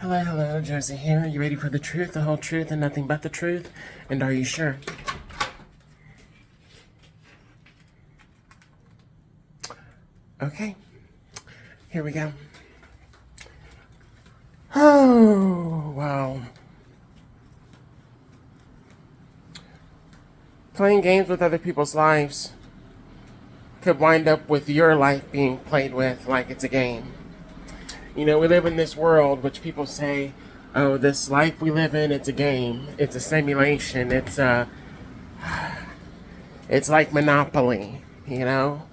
Hello, hello, Josie here. Are you ready for the truth, the whole truth, and nothing but the truth? And are you sure? Okay, here we go. Oh, wow. Playing games with other people's lives could wind up with your life being played with like it's a game. You know, we live in this world which people say, oh, this life we live in, it's a game. It's a simulation. It's like Monopoly, you know?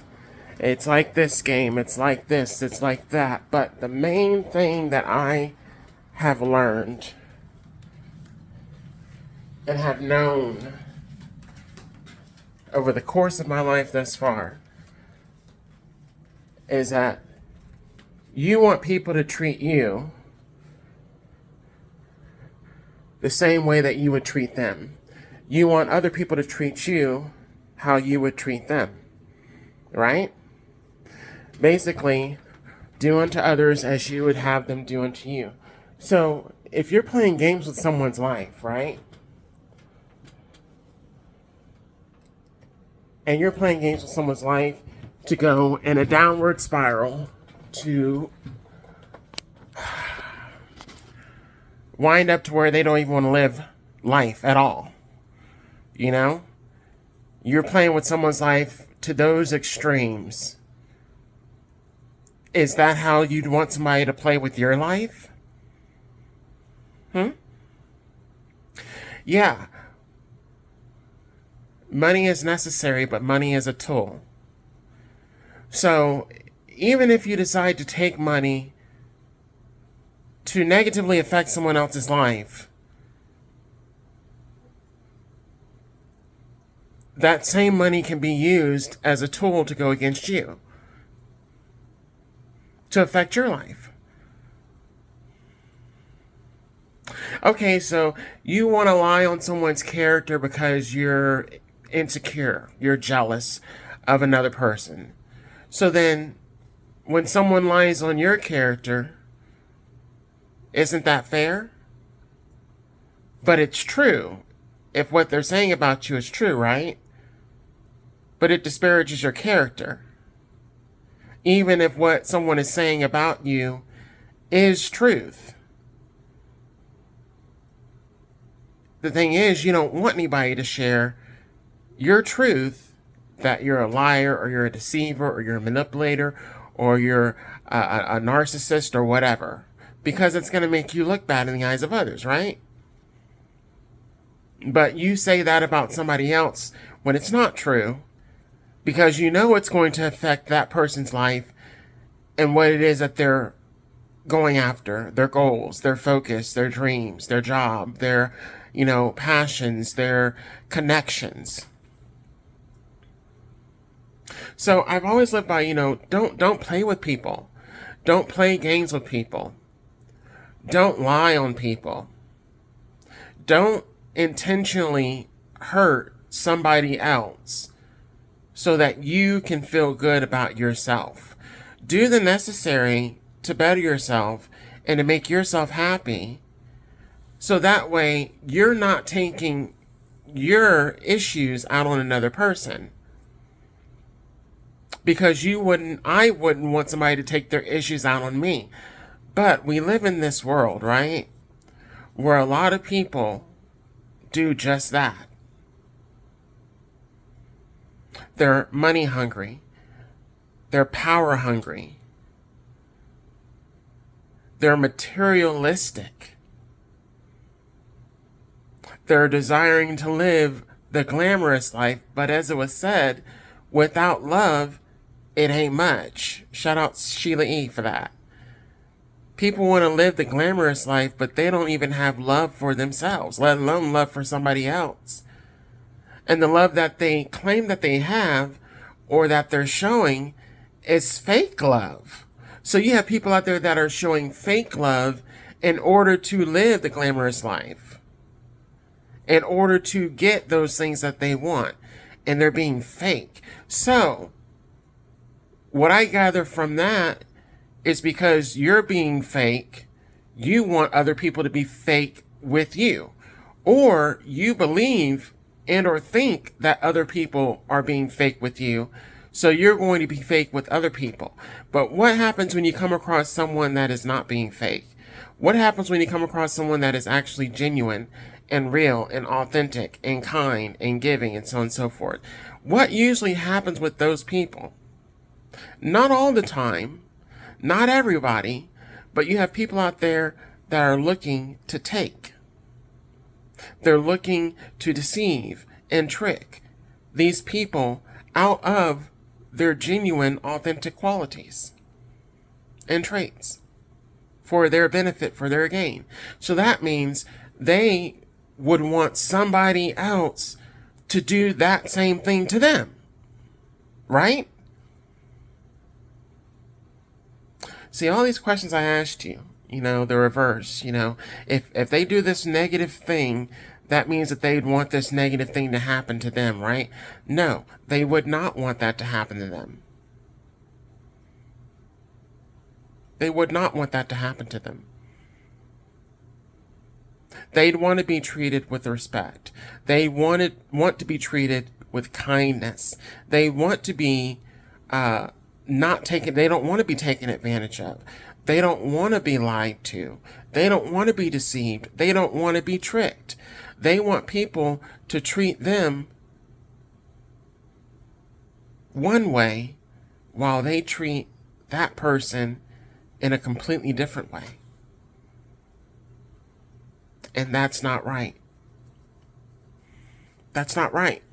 It's like this game, it's like this, it's like that. But the main thing that I have learned and have known over the course of my life thus far is that you want people to treat you the same way that you would treat them. You want other people to treat you how you would treat them, right? Basically, do unto others as you would have them do unto you. So, if you're playing games with someone's life, right? And you're playing games with someone's life to go in a downward spiral to wind up to where they don't even want to live life at all. You know? You're playing with someone's life to those extremes. Is that how you'd want somebody to play with your life? Yeah. Money is necessary, but money is a tool. So, even if you decide to take money to negatively affect someone else's life, that same money can be used as a tool to go against you, to affect your life. Okay, so you want to lie on someone's character because you're insecure, you're jealous of another person. So then, when someone lies on your character, isn't that fair? But it's true. If what they're saying about you is true, right? But it disparages your character. Even if what someone is saying about you is truth. The thing is, you don't want anybody to share your truth that you're a liar or you're a deceiver or you're a manipulator or you're a narcissist or whatever. Because it's going to make you look bad in the eyes of others, right? But you say that about somebody else when it's not true because you know it's going to affect that person's life and what it is that they're going after, their goals, their focus, their dreams, their job, their, passions, their connections. So I've always lived by, don't play with people. Don't play games with people. Don't lie on people. Don't intentionally hurt somebody else so that you can feel good about yourself. Do the necessary to better yourself and to make yourself happy so that way you're not taking your issues out on another person. Because I wouldn't want somebody to take their issues out on me. But we live in this world, right? Where a lot of people do just that. They're money hungry. They're power hungry. They're materialistic. They're desiring to live the glamorous life, but as it was said, without love, it ain't much. Shout out Sheila E. for that. People want to live the glamorous life, but they don't even have love for themselves, let alone love for somebody else. And the love that they claim that they have or that they're showing is fake love. So you have people out there that are showing fake love in order to live the glamorous life, in order to get those things that they want, and they're being fake. So what I gather from that is because you're being fake, You want other people to be fake with you, or you believe and or think that other people are being fake with you, so you're going to be fake with other people. But what happens when you come across someone that is not being fake? What happens when you come across someone that is actually genuine and real and authentic and kind and giving and so on and so forth? What usually happens with those people? Not all the time, not everybody, but you have people out there that are looking to take. They're looking to deceive and trick these people out of their genuine, authentic qualities and traits for their benefit, for their gain. So that means they would want somebody else to do that same thing to them, right? See, all these questions I asked you, the reverse, if they do this negative thing, that means that they'd want this negative thing to happen to them, right? No, they would not want that to happen to them. They would not want that to happen to them. They'd want to be treated with respect. They want to be treated with kindness. They want to be not taken. They don't want to be taken advantage of. They don't want to be lied to. They don't want to be deceived. They don't want to be tricked. They want people to treat them one way while they treat that person in a completely different way. And that's not right. That's not right.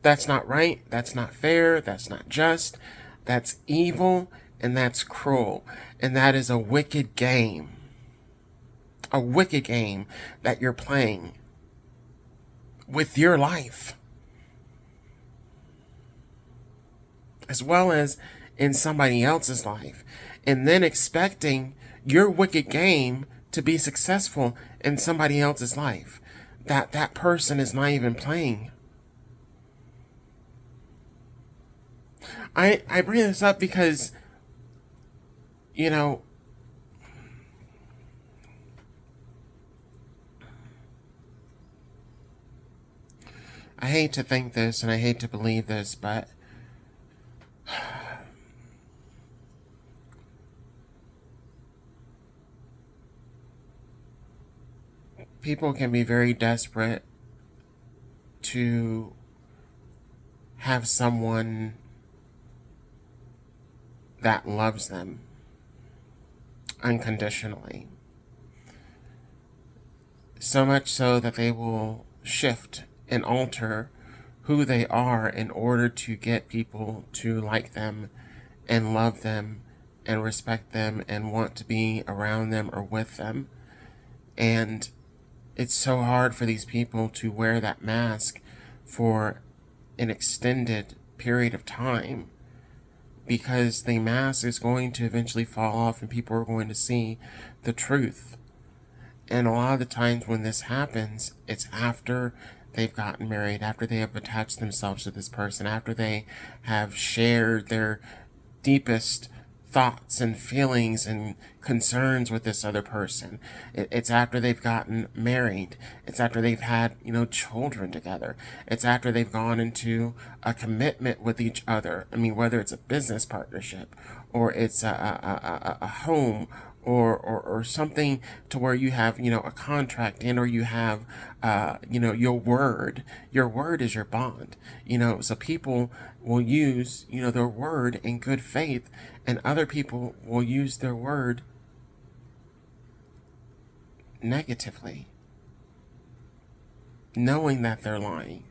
That's not right. That's not fair. That's not just. That's evil. And that's cruel. And that is a wicked game. A wicked game that you're playing with your life, as well as in somebody else's life, and then expecting your wicked game to be successful in somebody else's life that person is not even playing. I bring this up because, I hate to think this and I hate to believe this, but people can be very desperate to have someone that loves them unconditionally. So much so that they will shift and alter who they are in order to get people to like them and love them and respect them and want to be around them or with them. And it's so hard for these people to wear that mask for an extended period of time, because the mask is going to eventually fall off and people are going to see the truth. And a lot of the times when this happens, it's after they've gotten married, after they have attached themselves to this person, after they have shared their deepest thoughts and feelings and concerns with this other person. It's after they've gotten married. It's after they've had, children together. It's after they've gone into a commitment with each other. I mean, whether it's a business partnership or it's a home or something to where you have, a contract and or you have, your word. Your word is your bond. So people will use, their word in good faith, and other people will use their word negatively, knowing that they're lying,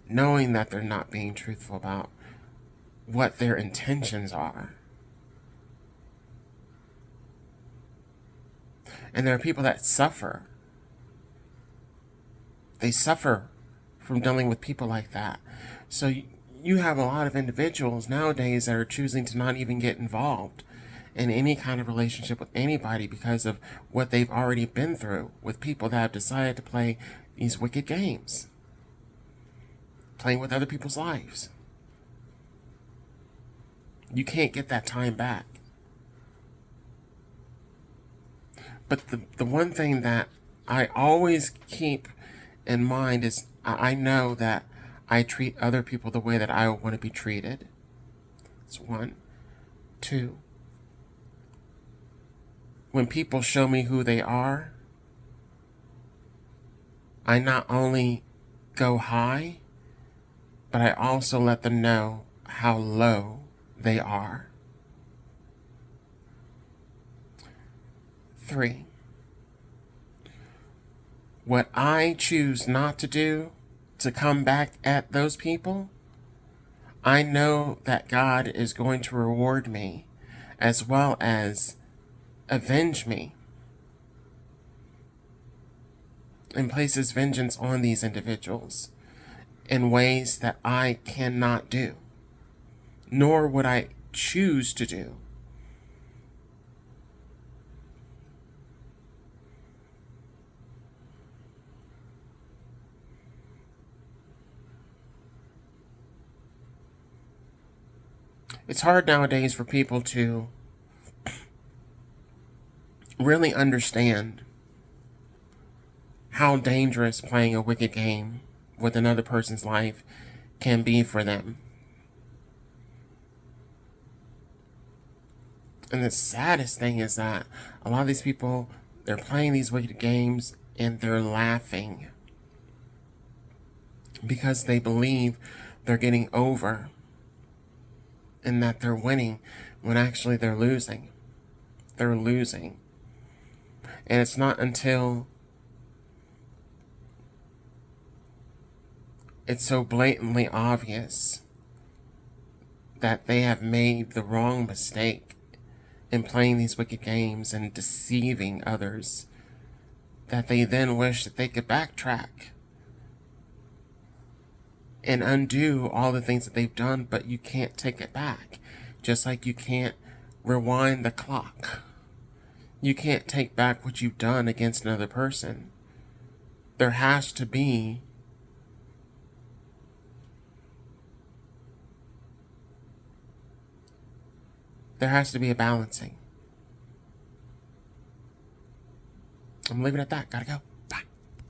knowing that they're not being truthful about what their intentions are. And there are people that suffer. They suffer from dealing with people like that. So you have a lot of individuals nowadays that are choosing to not even get involved in any kind of relationship with anybody because of what they've already been through with people that have decided to play these wicked games, playing with other people's lives. You can't get that time back. But the one thing that I always keep in mind is I know that I treat other people the way that I want to be treated. That's one. Two, when people show me who they are, I not only go high, but I also let them know how low they are. 3, what I choose not to do to come back at those people, I know that God is going to reward me as well as avenge me and places vengeance on these individuals in ways that I cannot do, nor would I choose to do. It's hard nowadays for people to really understand how dangerous playing a wicked game with another person's life can be for them. And the saddest thing is that a lot of these people, they're playing these wicked games and they're laughing because they believe they're getting over and that they're winning when actually they're losing. They're losing. And it's not until it's so blatantly obvious that they have made the wrong mistake in playing these wicked games and deceiving others that they then wish that they could backtrack and undo all the things that they've done, but you can't take it back. Just like you can't rewind the clock. You can't take back what you've done against another person. There has to be a balancing. I'm leaving it at that. Gotta go.